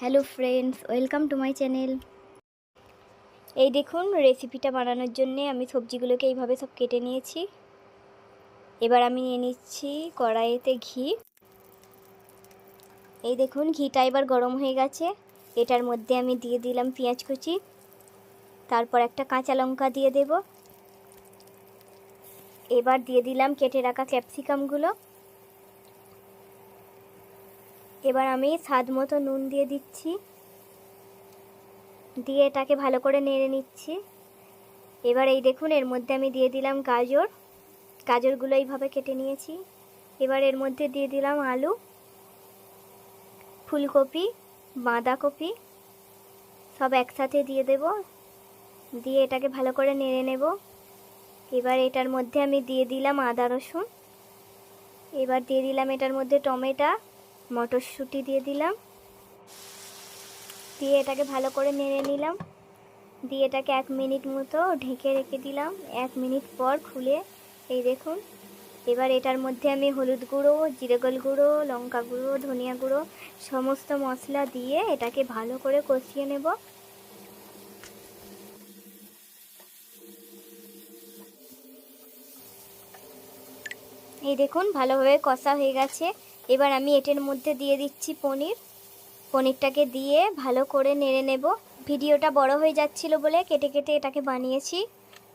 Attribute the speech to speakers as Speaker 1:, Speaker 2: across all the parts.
Speaker 1: Hello friends, welcome to my channel. এই দেখুন, রেসিপিটা বানানোর জন্যে আমি সবজিগুলোকে এইভাবে সব কেটে নিয়েছি। এবার আমি নিয়ে নিচ্ছি কড়াইতে ঘি। এই দেখুন, ঘিটা এবার গরম হয়ে গেছে। এটার মধ্যে আমি দিয়ে দিলাম পেঁয়াজ কুচি, তারপর একটা কাঁচা লঙ্কা দিয়ে দেব। এবার দিয়ে দিলাম কেটে রাখা ক্যাপসিকামগুলো। এবার আমি স্বাদ মতো নুন দিয়ে দিচ্ছি, দিয়ে এটাকে ভালো করে নেড়ে নিচ্ছি। এবার এই দেখুন, এর মধ্যে আমি দিয়ে দিলাম গাজরগুলো এইভাবে কেটে নিয়েছি। এবার এর মধ্যে দিয়ে দিলাম আলু, ফুলকপি, বাঁধাকপি সব একসাথে দিয়ে দেব। দিয়ে এটাকে ভালো করে নেড়ে নেব। এবার এটার মধ্যে আমি দিয়ে দিলাম আদা রসুন। এবার দিয়ে দিলাম এটার মধ্যে টমেটো, মটরশুঁটি দিয়ে দিলাম। দিয়ে এটাকে ভালো করে নেড়ে নিলাম। দিয়ে এটাকে 1 মিনিট মতো ঢেকে রেখে দিলাম। 1 মিনিট পর খুলে এই দেখুন, এবার এটার মধ্যে আমি হলুদ গুঁড়ো, জিরে গুঁড়ো, লঙ্কা গুঁড়ো, ধনিয়া গুঁড়ো সমস্ত মশলা দিয়ে এটাকে ভালো করে কষিয়ে নেব। এই দেখুন, ভালোভাবে কষা হয়ে গেছে। এবার আমি এটার মধ্যে দিয়ে দিচ্ছি পনিরটাকে দিয়ে ভালো করে নেড়ে নেব। ভিডিওটা বড় হয়ে যাচ্ছিল বলে কেটে কেটে এটাকে বানিয়েছি,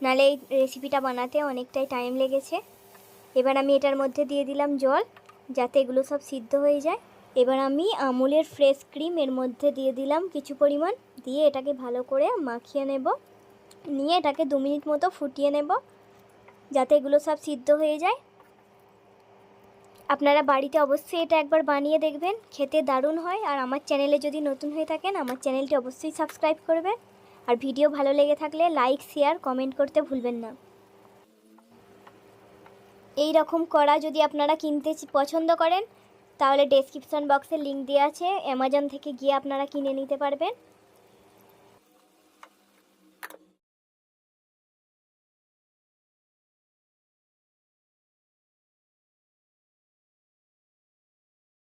Speaker 1: নাহলে এই রেসিপিটা বানাতে অনেকটাই টাইম লেগেছে। এবার আমি এটার মধ্যে দিয়ে দিলাম জল, যাতে এগুলো সব সিদ্ধ হয়ে যায়। এবার আমি আমুলের ফ্রেশ ক্রিম এর মধ্যে দিয়ে দিলাম কিছু পরিমাণ, দিয়ে এটাকে ভালো করে মাখিয়ে নেব। নিয়ে এটাকে 2 মিনিট মতো ফুটিয়ে নেব, যাতে এগুলো সব সিদ্ধ হয়ে যায়। আপনারা বাড়িতে অবশ্যই এটা একবার বানিয়ে দেখবেন, খেতে দারুণ হয়। আর আমার চ্যানেলে যদি নতুন হয়ে থাকেন, আমার চ্যানেলটি অবশ্যই সাবস্ক্রাইব করবেন। আর ভিডিও ভালো লেগে থাকলে লাইক, শেয়ার, কমেন্ট করতে ভুলবেন না। এই রকম কড়া যদি আপনারা কিনতে পছন্দ করেন, তাহলে ডেসক্রিপশন বক্সে লিংক দেওয়া আছে, অ্যামাজন থেকে গিয়ে আপনারা কিনে নিতে পারবেন।